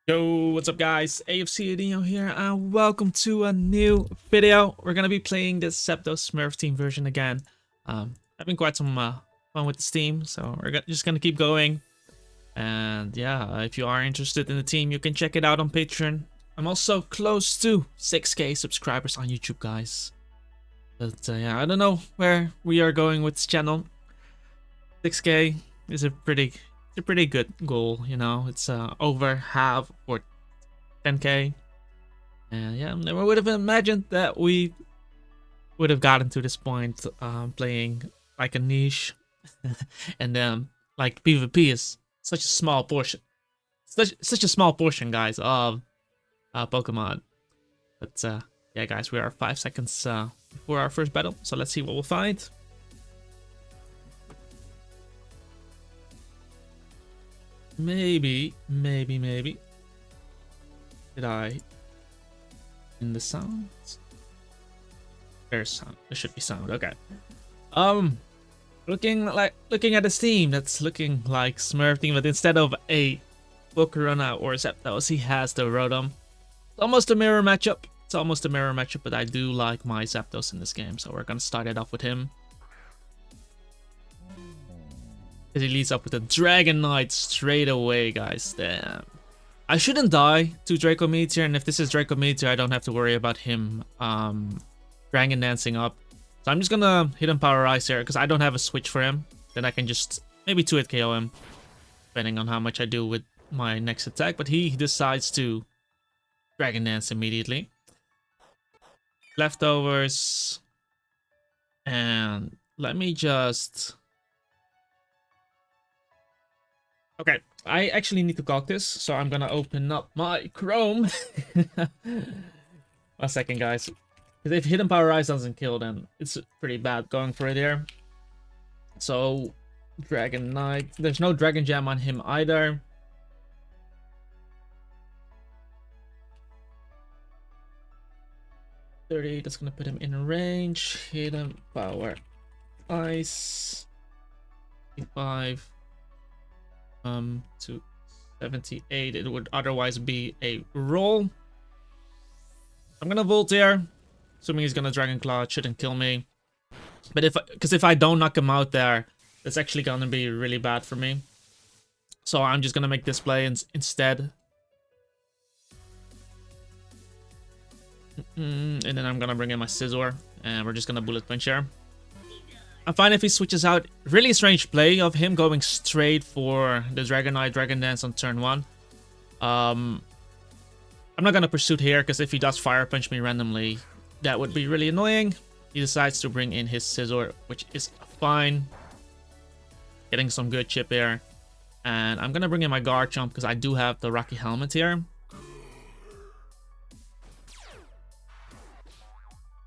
Yo, what's up guys? AFC Adino here and welcome to a new video. We're gonna be playing this ZAPDOS SMURF team version again. Having quite some fun with this team, so we're just gonna keep going. And yeah, if you are interested in the team, you can check it out on Patreon. I'm also close to 6K subscribers on YouTube, guys. But yeah, I don't know where we are going with this channel. 6K is a pretty good goal, you know. It's over half for 10K, and yeah, never would have imagined that we would have gotten to this point, playing like a niche. And then like PvP is such a small portion, such a small portion, guys, of Pokemon. But yeah, guys, we are 5 seconds before our first battle, so let's see what we'll find. Maybe. Did I in the sound? There's sound. There should be sound. Okay. Looking at this team, that's looking like SMURF team, but instead of a PokeMMO or ZAPDOS, he has the ROTOM. It's almost a mirror matchup. But I do like my ZAPDOS in this game, so we're gonna start it off with him. He leads up with a Dragon Knight straight away, guys. Damn. I shouldn't die to Draco Meteor, and if this is Draco Meteor, I don't have to worry about him Dragon Dancing up. So I'm just gonna hit him Power Ice here, because I don't have a switch for him. Then I can just maybe 2-hit KO him, depending on how much I do with my next attack. But he decides to Dragon Dance immediately. Leftovers. And let me just... Okay, I actually need to calc this, so I'm gonna open up my Chrome. 1 second, guys. Because if Hidden Power Rise doesn't kill, then it's pretty bad going for it here. So, Dragon Knight. There's no Dragon Jam on him either. $30, that's gonna put him in range. Hidden Power Ice. 55. To 78, it would otherwise be a roll. I'm gonna Volt here, assuming he's gonna Dragon Claw. It shouldn't kill me, but if I don't knock him out there, that's actually gonna be really bad for me. So I'm just gonna make this play instead, and then I'm gonna bring in my Scizor, and we're just gonna Bullet Punch here. I'm fine if he switches out. Really strange play of him going straight for the Dragon Knight Dragon Dance on turn 1. I'm not gonna Pursuit here, because if he does Fire Punch me randomly, that would be really annoying. He decides to bring in his Scizor, which is fine. Getting some good chip here. And I'm gonna bring in my Garchomp, because I do have the Rocky Helmet here.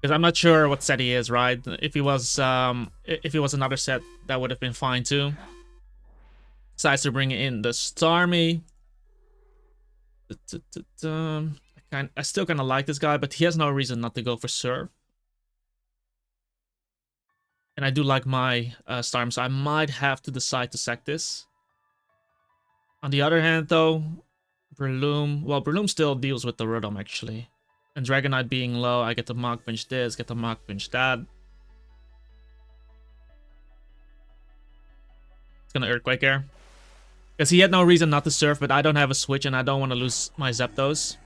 Because I'm not sure what set he is, right? If he was another set, that would have been fine too. Decides to bring in the Starmie. I still kind of like this guy, but he has no reason not to go for Surf. And I do like my Starmie, so I might have to decide to sack this. On the other hand, though, Breloom... Well, Breloom still deals with the ROTOM, actually. And Dragonite being low, I get to Mach Punch this, get to Mach Punch that. It's gonna Earthquake here. Because he had no reason not to Surf, but I don't have a switch and I don't want to lose my ZAPDOS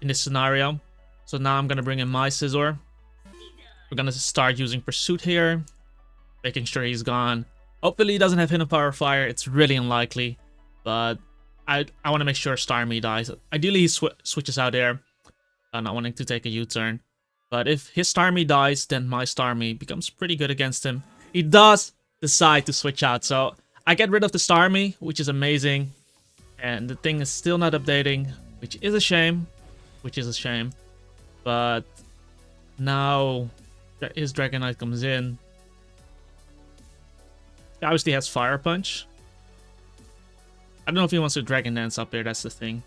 in this scenario. So now I'm gonna bring in my Scizor. We're gonna start using Pursuit here, making sure he's gone. Hopefully he doesn't have Hidden Power Fire. It's really unlikely, but I want to make sure Starmie dies. Ideally he switches out there. Not wanting to take a U-turn. But if his Starmie dies, then my Starmie becomes pretty good against him. He does decide to switch out, so I get rid of the Starmie, which is amazing. And the thing is still not updating, which is a shame. But now his Dragonite comes in. He obviously has Fire Punch. I don't know if he wants to Dragon Dance up there, that's the thing.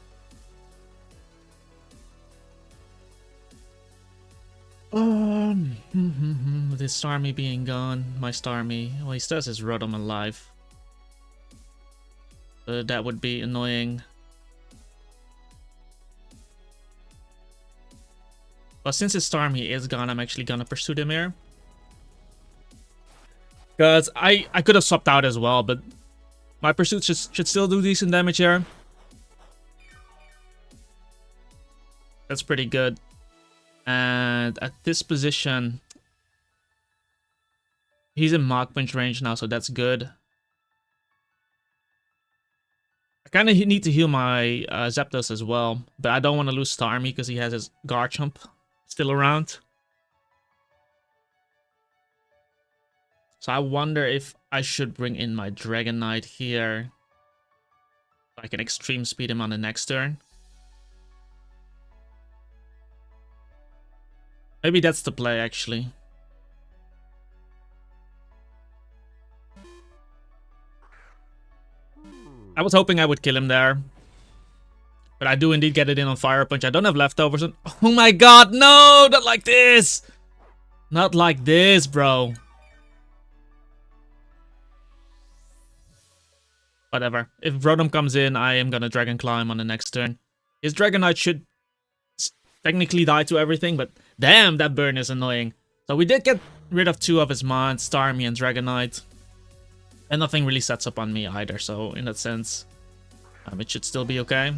With his Starmie being gone, my Starmie, well, he still has his ROTOM alive. That would be annoying. But since his Starmie is gone, I'm actually gonna pursue them here. Because I could have swapped out as well, but my pursuit should still do decent damage here. That's pretty good. And at this position, he's in Mach Punch range now, so that's good. I kind of need to heal my ZAPDOS as well, but I don't want to lose Starmie because he has his Garchomp still around. So I wonder if I should bring in my Dragonite here. So I can extreme speed him on the next turn. Maybe that's the play, actually. I was hoping I would kill him there. But I do indeed get it in on Fire Punch. I don't have leftovers. Oh my god, no! Not like this! Not like this, bro. Whatever. If Rotom comes in, I am gonna Dragon Claw him on the next turn. His Dragonite should technically die to everything, but damn, that burn is annoying. So we did get rid of 2 of his mons, Starmie and Dragonite. And nothing really sets up on me either, so in that sense, it should still be okay.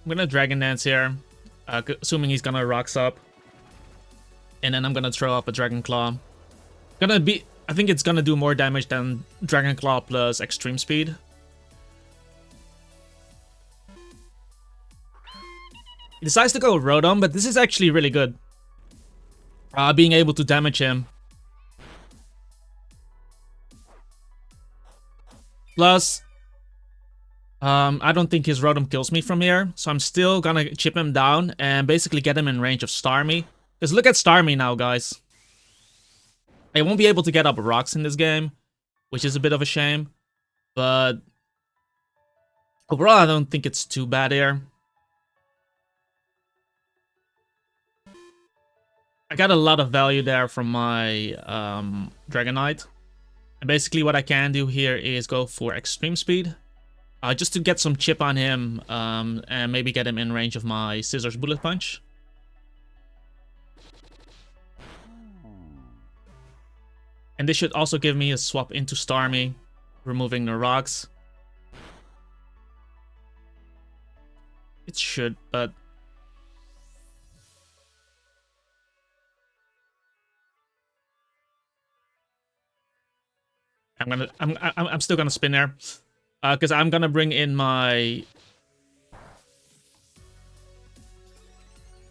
I'm gonna Dragon Dance here, assuming he's gonna Rocks up. And then I'm gonna throw up a Dragon Claw. I think it's gonna do more damage than Dragon Claw plus Extreme Speed. He decides to go Rotom, but this is actually really good. Being able to damage him. Plus, I don't think his Rotom kills me from here, so I'm still gonna chip him down and basically get him in range of Starmie. Because look at Starmie now, guys. I won't be able to get up rocks in this game, which is a bit of a shame. But overall, I don't think it's too bad here. I got a lot of value there from my Dragonite. And basically what I can do here is go for Extreme Speed. Just to get some chip on him and maybe get him in range of my Scissors Bullet Punch. And this should also give me a swap into Starmie, removing the rocks. It should, but I'm still gonna spin there, because I'm gonna bring in my.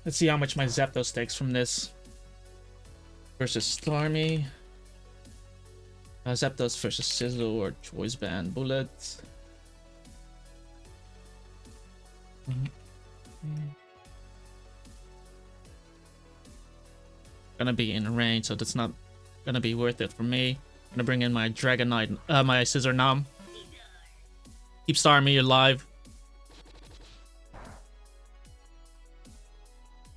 Let's see how much my ZAPDOS takes from this. Versus Starmie. ZAPDOS versus Sizzle or Choice Band Bullet. Gonna be in range, so that's not gonna be worth it for me. I'm gonna bring in my Dragonite, my Scissor Nom. Keep Starmie alive.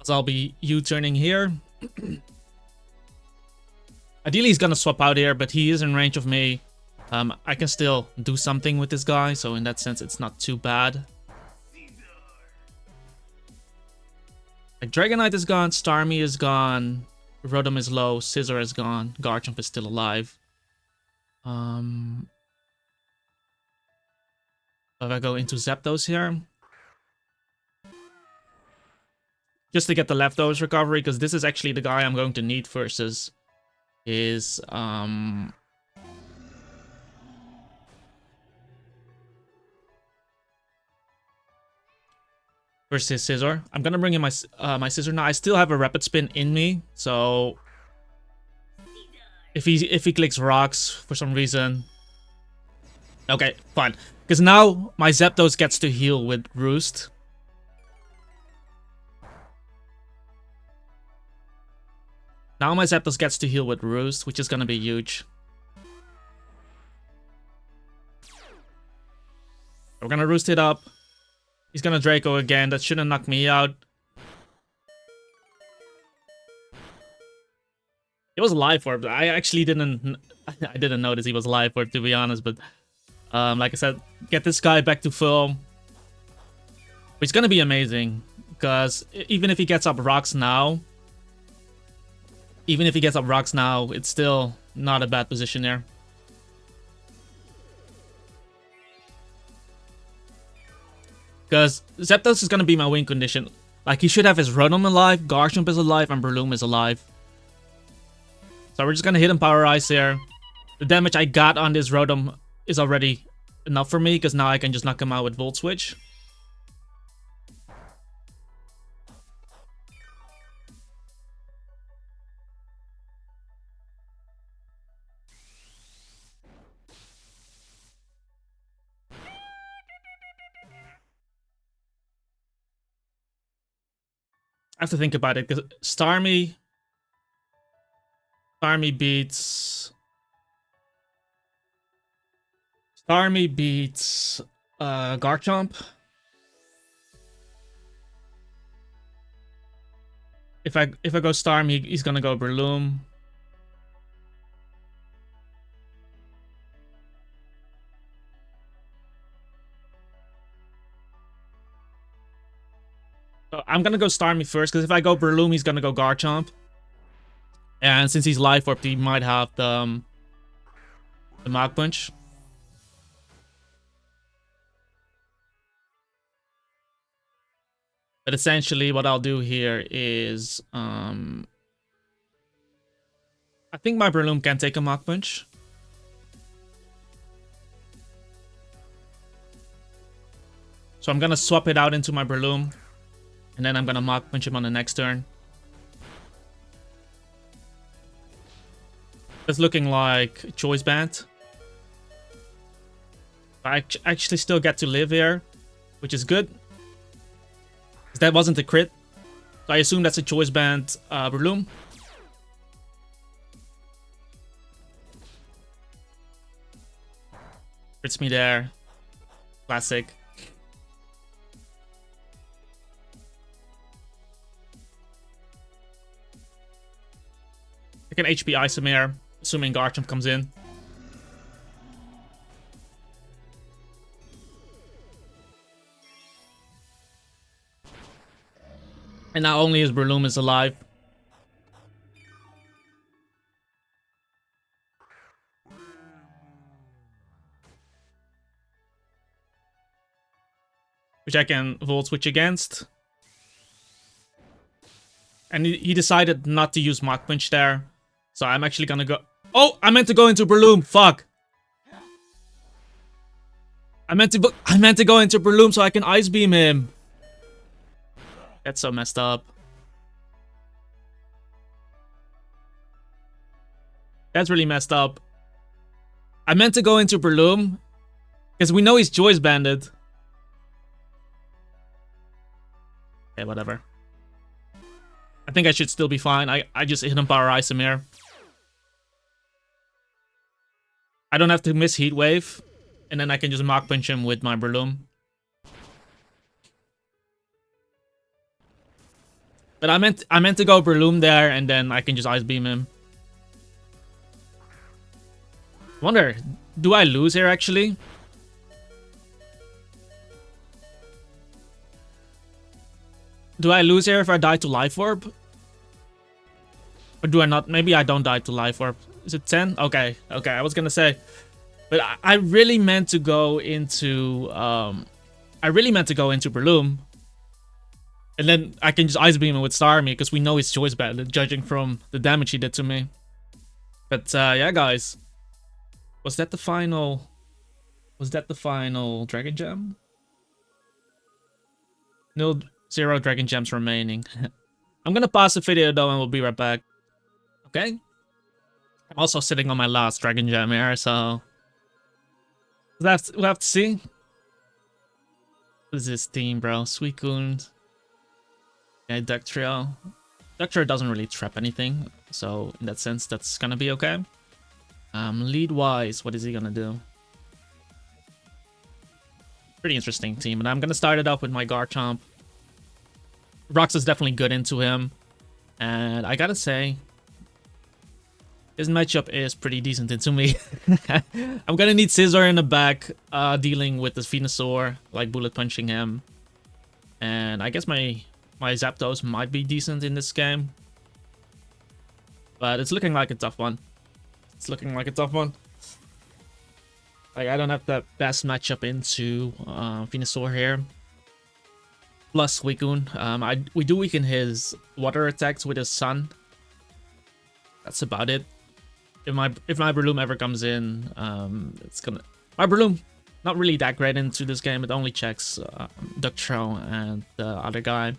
So I'll be U-turning here. Ideally, he's gonna swap out here, but he is in range of me. I can still do something with this guy, so in that sense, it's not too bad. Like, Dragonite is gone, Starmie is gone, Rotom is low, Scissor is gone, Garchomp is still alive. If I go into ZAPDOS here, just to get the leftovers recovery, because this is actually the guy I'm going to need versus his versus Scissor. I'm gonna bring in my my Scissor now. I still have a Rapid Spin in me, so if he clicks rocks for some reason, okay, fine. Because now my ZAPDOS gets to heal with Roost. Now my ZAPDOS gets to heal with Roost, which is gonna be huge. We're gonna Roost it up. He's gonna Draco again. That shouldn't knock me out. It was Life Orb. I actually didn't. I didn't notice he was Life Orb, to be honest. But Like I said, get this guy back to full. It's gonna be amazing, because even if he gets up rocks now, it's still not a bad position there. Because ZAPDOS is gonna be my win condition. Like, he should have his ROTOM alive, Garchomp is alive, and Breloom is alive. So we're just gonna hit him Power Ice here. The damage I got on this ROTOM is already enough for me, because now I can just knock him out with Volt Switch. I have to think about it, because Starmie beats Garchomp. If I go Starmie, he's gonna go Breloom. So I'm gonna go Starmie first, because if I go Breloom, he's gonna go Garchomp. And since he's Life Orb, he might have the Mach Punch. But essentially, what I'll do here is, I think my Breloom can take a Mach Punch. So I'm gonna swap it out into my Breloom, and then I'm gonna Mach Punch him on the next turn. It's looking like Choice Band. I actually still get to live here, which is good. That wasn't a crit. So I assume that's a Choice Band Breloom. Crits me there. Classic. I can HP Ice him here, assuming Garchomp comes in. And not only is Breloom is alive, which I can Volt Switch against. And he decided not to use Mach Punch there. So I'm actually gonna go... Oh! I meant to go into Breloom! Fuck! I meant to go into Breloom so I can Ice Beam him! That's so messed up. That's really messed up. I meant to go into Breloom, because we know he's Choice Banded. Okay, whatever. I think I should still be fine. I just hit him Power Ice him here. I don't have to miss Heat Wave, and then I can just Mach Punch him with my Breloom. But I meant to go Breloom there, and then I can just Ice Beam him. Wonder, do I lose here actually? Do I lose here if I die to Life Orb? Or do I not? Maybe I don't die to Life Orb. Is it 10? Okay, okay, I was gonna say. But I really meant to go into Breloom. And then I can just Ice Beam him with Starmie, because we know he's Choice Band, judging from the damage he did to me. But yeah, guys. Was that the final Dragon Gem? No, 0 Dragon Gems remaining. I'm gonna pause the video though, and we'll be right back. Okay? I'm also sitting on my last Dragon Gem here, so... We'll have to see. What is this team, bro? Suicune. Yeah, Ductrio. Ductrio doesn't really trap anything, so in that sense, that's gonna be okay. Lead-wise, what is he gonna do? Pretty interesting team, and I'm gonna start it up with my Garchomp. Rocks is definitely good into him, and I gotta say, This matchup is pretty decent to me. I'm gonna need Scissor in the back, dealing with the Venusaur, like bullet punching him. And I guess my ZAPDOS might be decent in this game. But it's looking like a tough one. It's looking like a tough one. Like, I don't have the best matchup into Venusaur here. Plus Suicune. We do weaken his water attacks with his sun. That's about it. If my Breloom ever comes in, it's gonna... My Breloom, not really that great into this game. It only checks Ductro and the other guy.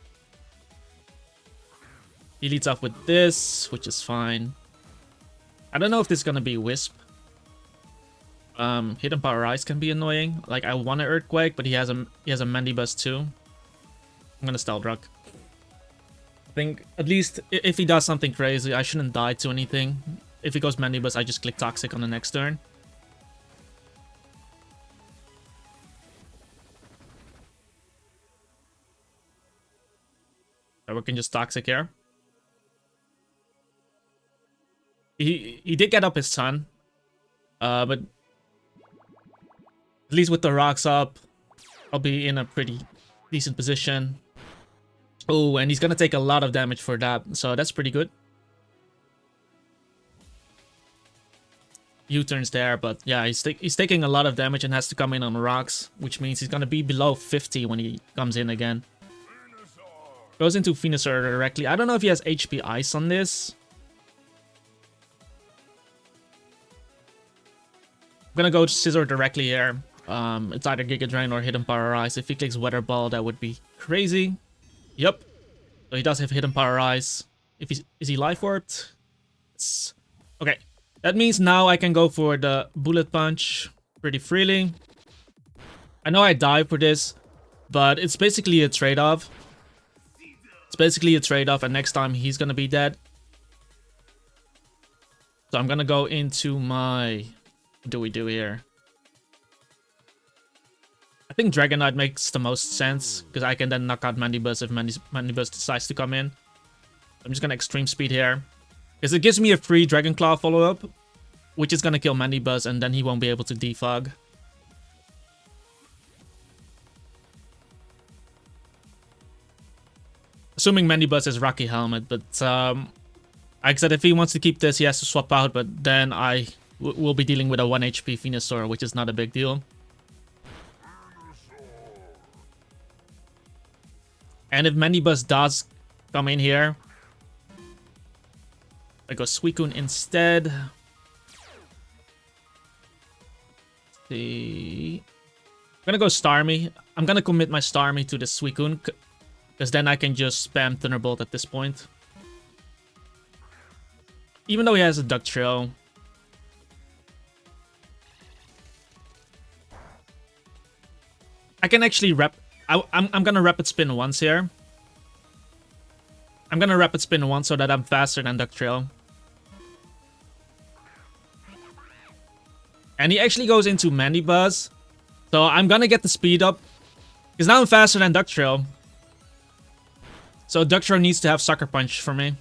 He leads off with this, which is fine. I don't know if this is gonna be Wisp. Hidden Power Ice can be annoying. Like, I want an Earthquake, but he has a Mandibuzz too. I'm gonna Stealth Rock. I think at least if he does something crazy, I shouldn't die to anything. If he goes Mandibuzz, I just click Toxic on the next turn. So we can just Toxic here. He did get up his Sun, but at least with the rocks up, I'll be in a pretty decent position. Oh, and he's gonna take a lot of damage for that, so that's pretty good. U-turns there, but yeah, he's taking a lot of damage and has to come in on rocks, which means he's gonna be below 50 when he comes in again. Goes into Venusaur directly. I don't know if he has HP Ice on this. I'm gonna go Scissor directly here. It's either Giga Drain or Hidden Power Ice. If he clicks Weather Ball, that would be crazy. Yep. So he does have Hidden Power Ice. Is he Life Orbed? Yes. Okay. That means now I can go for the Bullet Punch pretty freely. I know I die for this, but it's basically a trade-off. It's basically a trade-off, and next time he's gonna be dead. So I'm gonna go into my... What do we do here? I think Dragonite makes the most sense, because I can then knock out Mandibuzz if Mandibuzz decides to come in. I'm just gonna Extreme Speed here, because it gives me a free Dragon Claw follow-up, which is gonna kill Mandibuzz, and then he won't be able to defog. Assuming Mandibuzz is Rocky Helmet, but like I said, if he wants to keep this, he has to swap out, but then I will be dealing with a 1 HP Venusaur, which is not a big deal. And if Mandibuzz does come in here, I go Suicune instead. Let's see. I'm gonna go Starmie. I'm gonna commit my Starmie to the Suicune, because then I can just spam Thunderbolt at this point. Even though he has a Duck Trail. I can actually I'm gonna Rapid Spin once here. I'm gonna Rapid Spin once so that I'm faster than Duck Trail. And he actually goes into Mandibuzz. So I'm gonna get the speed up, because now I'm faster than Duck Trail. So Duck Trail needs to have Sucker Punch for me.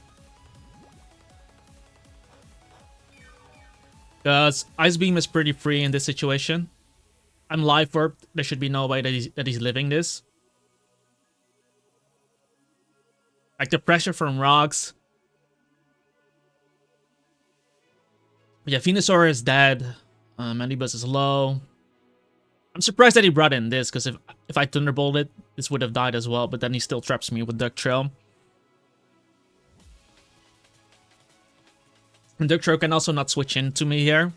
Because Ice Beam is pretty free in this situation. I'm Life Orbed. There should be no way that he's living this. Like the pressure from rocks. Yeah, Venusaur is dead. Mandibuzz is low. I'm surprised that he brought in this, because if I Thunderbolt it, this would have died as well, but then he still traps me with Duck Trail. And Duck Trail can also not switch into me here.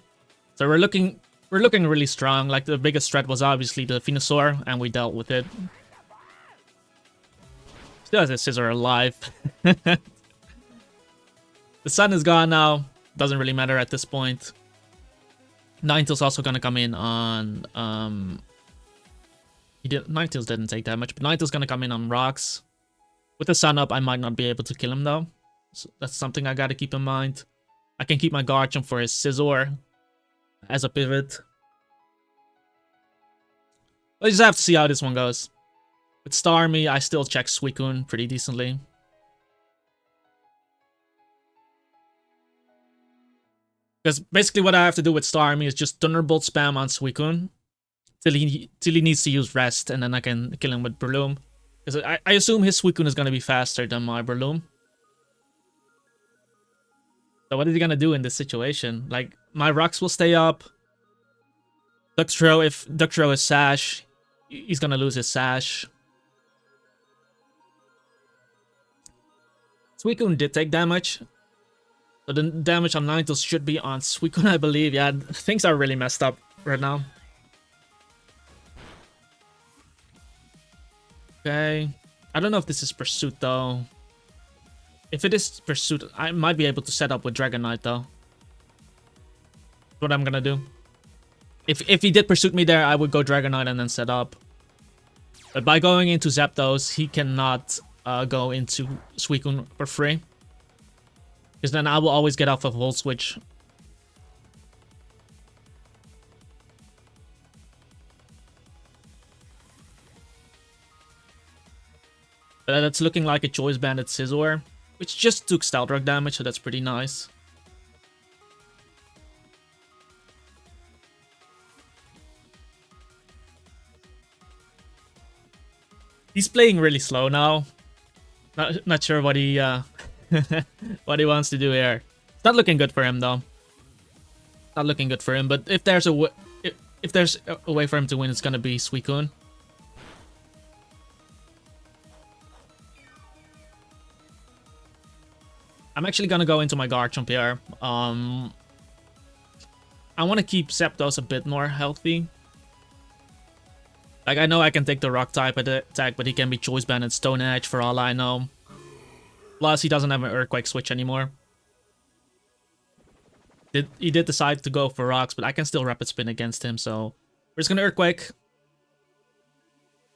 So we're looking really strong. Like, the biggest threat was obviously the Venusaur, and we dealt with it. Still has his Scissor alive. The sun is gone now. Doesn't really matter at this point. Ninetales also gonna come in on Ninetales didn't take that much, but Ninetales gonna come in on rocks. With the sun up, I might not be able to kill him though. So that's something I gotta keep in mind. I can keep my Garchomp for his Scizor as a pivot. Let's just have to see how this one goes. With Starmie, I still check Suicune pretty decently. Because basically what I have to do with Star Army is just Thunderbolt spam on Suicune till he needs to use Rest, and then I can kill him with Breloom. Because I assume his Suicune is going to be faster than my Breloom. So what is he going to do in this situation? Like, my rocks will stay up. Ducktro, if Ducktro is Sash, he's going to lose his Sash. Suicune did take damage. So the damage on Ninetales should be on Suicune, I believe. Yeah, things are really messed up right now. Okay. I don't know if this is Pursuit, though. If it is Pursuit, I might be able to set up with Dragonite, though. That's what I'm gonna do. If he did Pursuit me there, I would go Dragonite and then set up. But by going into ZAPDOS, he cannot go into Suicune for free. Because then I will always get off of Volt Switch. But that's looking like a Choice Banded Scizor, which just took Stealth Rock damage, so that's pretty nice. He's playing really slow now. Not sure what he what he wants to do here. It's not looking good for him though. Not looking good for him. But if there's a way for him to win, it's gonna be Suicune. I'm actually gonna go into my Garchomp here. I want to keep ZAPDOS a bit more healthy. Like, I know I can take the Rock type attack, but he can be Choice Banded Stone Edge for all I know. Plus, he doesn't have an Earthquake switch anymore. He did decide to go for Rocks, but I can still Rapid Spin against him, so we're just gonna Earthquake.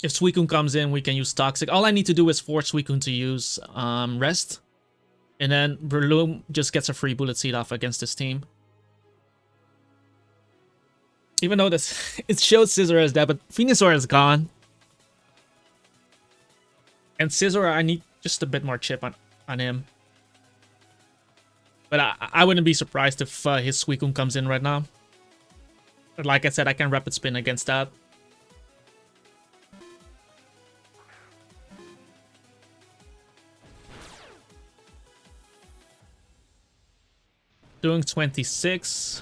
If Suicune comes in, we can use Toxic. All I need to do is force Suicune to use Rest. And then Breloom just gets a free Bullet Seed off against this team. Even though this it shows Scizor as dead, but Venusaur is gone. And Scizor, I need just a bit more chip on him. But I wouldn't be surprised if his Suicune comes in right now. But like I said, I can Rapid Spin against that. Doing 26.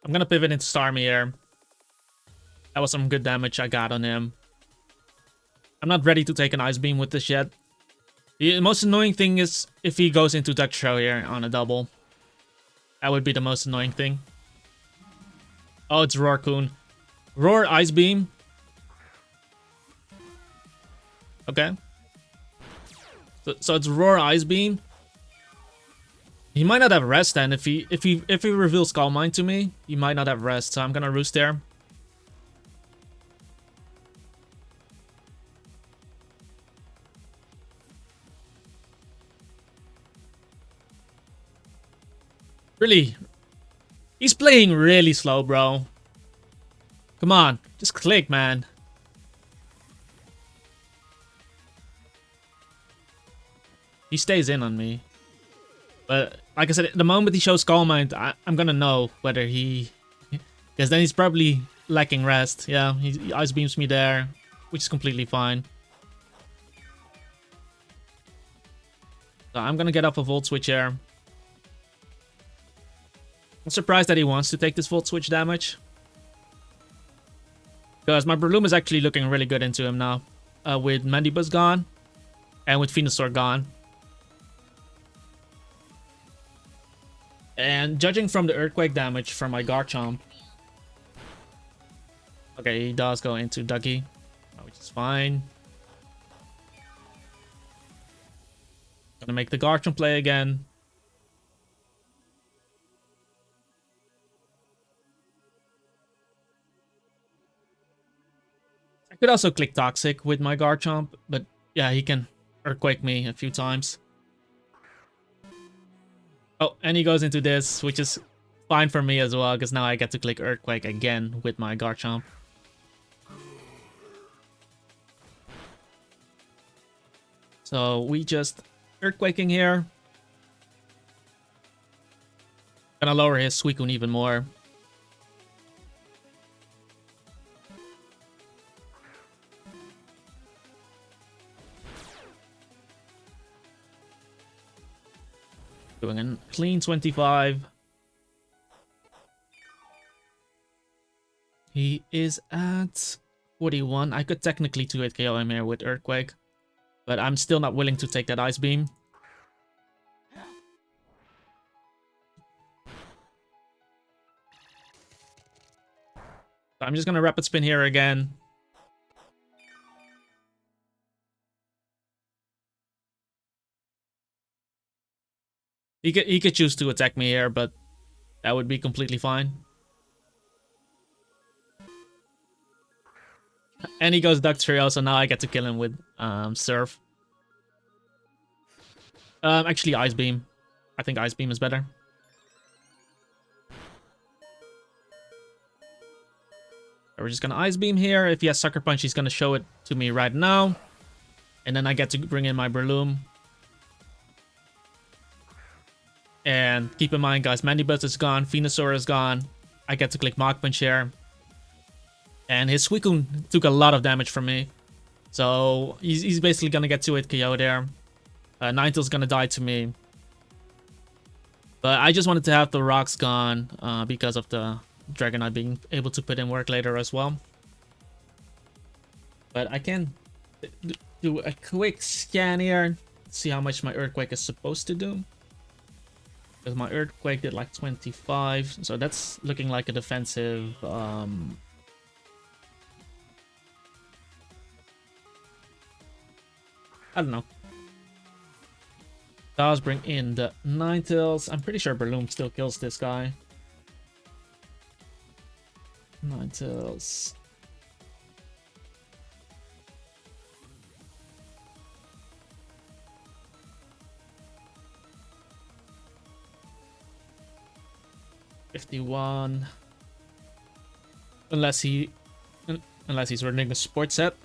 I'm gonna pivot into Starmie here. That was some good damage I got on him. I'm not ready to take an Ice Beam with this yet. The most annoying thing is if he goes into Ducktro here on a double. That would be the most annoying thing. Oh, it's Roarcoon. Roar Ice Beam. Okay. So it's Roar Ice Beam. He might not have Rest then. If he reveals Calm Mind to me, he might not have Rest. So I'm gonna Roost there. Really? He's playing really slow, bro. Come on, just click, man. He stays in on me. But like I said, the moment he shows Calm Mind, I'm gonna know whether he... Because then he's probably lacking Rest. Yeah, he Ice Beams me there, which is completely fine. So I'm gonna get off a Volt Switch here. I'm surprised that he wants to take this Volt Switch damage. Because my Breloom is actually looking really good into him now. With Mandibuzz gone. And with Venusaur gone. And judging from the Earthquake damage from my Garchomp. Okay, he does go into Dougie. Which is fine. Gonna make the Garchomp play again. I could also click Toxic with my Garchomp, but yeah, he can Earthquake me a few times. Oh, and he goes into this, which is fine for me as well, because now I get to click Earthquake again with my Garchomp. So we just Earthquaking here. Gonna lower his Suicune even more. Doing a clean 25. He is at 41. I could technically 2-hit KO him here with Earthquake, but I'm still not willing to take that Ice Beam. So I'm just gonna Rapid Spin here again. He could choose to attack me here, but that would be completely fine. And he goes Duck Trio, so now I get to kill him with Surf. Actually, Ice Beam. I think Ice Beam is better. We're just gonna Ice Beam here. If he has Sucker Punch, he's gonna show it to me right now. And then I get to bring in my Breloom. And keep in mind, guys, Mandibuzz is gone, Venusaur is gone. I get to click Mach Punch here. And his Suicune took a lot of damage from me. So he's basically gonna get 2-hit KO there. Ninetale's gonna die to me. But I just wanted to have the rocks gone because of the Dragonite being able to put in work later as well. But I can do a quick scan here. See how much my Earthquake is supposed to do. Because my Earthquake did like 25. So that's looking like a defensive... I don't know. Does bring in the Ninetales. I'm pretty sure Breloom still kills this guy. Ninetales. $51. Unless he's running a sports set.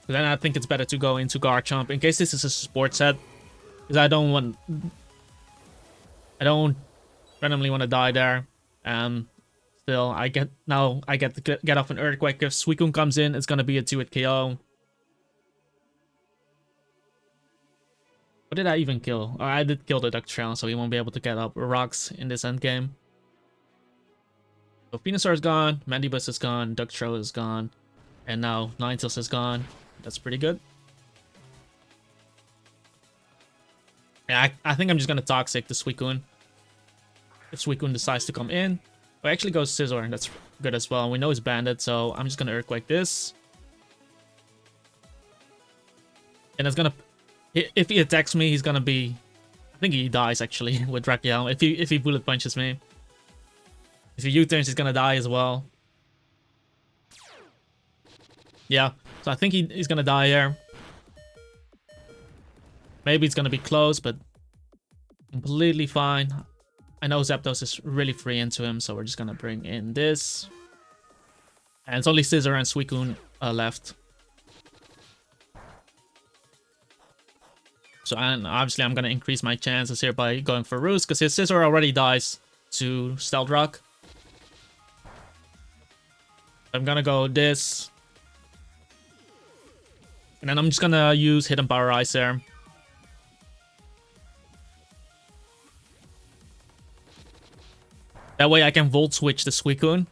But then I think it's better to go into Garchomp in case this is a sports set, because I don't randomly want to die there. Still, I get to get off an Earthquake. If Suicune comes in, it's gonna be a 2-hit KO. What did I even kill? Oh, I did kill the Duck Trail, so he won't be able to get up rocks in this end game. So Venusaur is gone, Mandibuzz is gone, Duck Trail is gone, and now Ninetales is gone. That's pretty good. Yeah, I think I'm just gonna Toxic the Suicune. If Suicune decides to come in. Oh, actually goes Scizor, and that's good as well. We know it's banded, so I'm just gonna Earthquake this. And it's gonna... If he attacks me, he's gonna be... I think he dies, actually, with Drakiel. If he Bullet Punches me. If he U-turns, he's gonna die as well. Yeah, so I think he's gonna die here. Maybe it's gonna be close, but completely fine. I know ZAPDOS is really free into him, so we're just gonna bring in this. And it's only Scizor and Suicune left. So and obviously I'm gonna increase my chances here by going for Roost, because his Scizor already dies to Stealth Rock. I'm gonna go this. And then I'm just gonna use Hidden Power Ice there. That way I can Volt Switch the Suicune.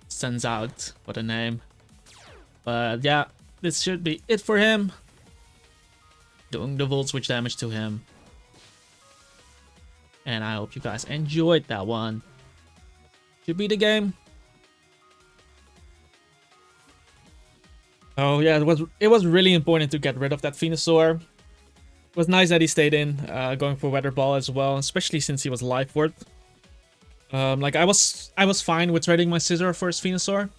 Sends out, what a name. But yeah, this should be it for him. Doing the Volt Switch damage to him. And I hope you guys enjoyed that one. Should be the game. Oh yeah, it was really important to get rid of that Venusaur. was nice that he stayed in, going for Weather Ball as well, especially since he was life worth. Like I was fine with trading my Scizor for his Venusaur.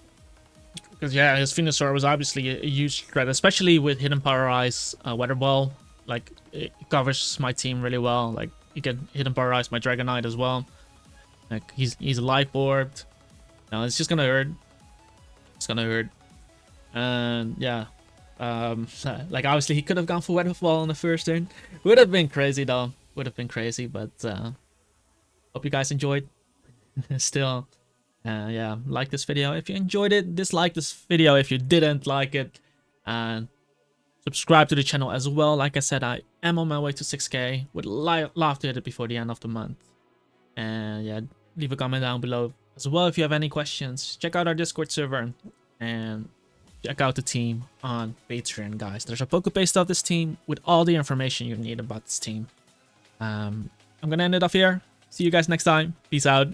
Because yeah, his Venusaur was obviously a huge threat, especially with Hidden Power Ice, Weather Ball. Like, it covers my team really well. Like, you can Hidden Power Ice my Dragonite as well. Like, he's life orbed. No, it's just gonna hurt. It's gonna hurt. And yeah. Like obviously he could have gone for Weather Ball on the first turn. Would have been crazy though. Would have been crazy, but hope you guys enjoyed. Still. Yeah, like this video if you enjoyed it, dislike this video if you didn't like it, and subscribe to the channel as well. Like I said, I am on my way to 6k. Would love to hit it before the end of the month. And yeah, leave a comment down below as well if you have any questions. Check out our Discord server and check out the team on Patreon, guys. There's a Pokepage of this team with all the information you need about this team. I'm gonna end it off here. See you guys next time. Peace out.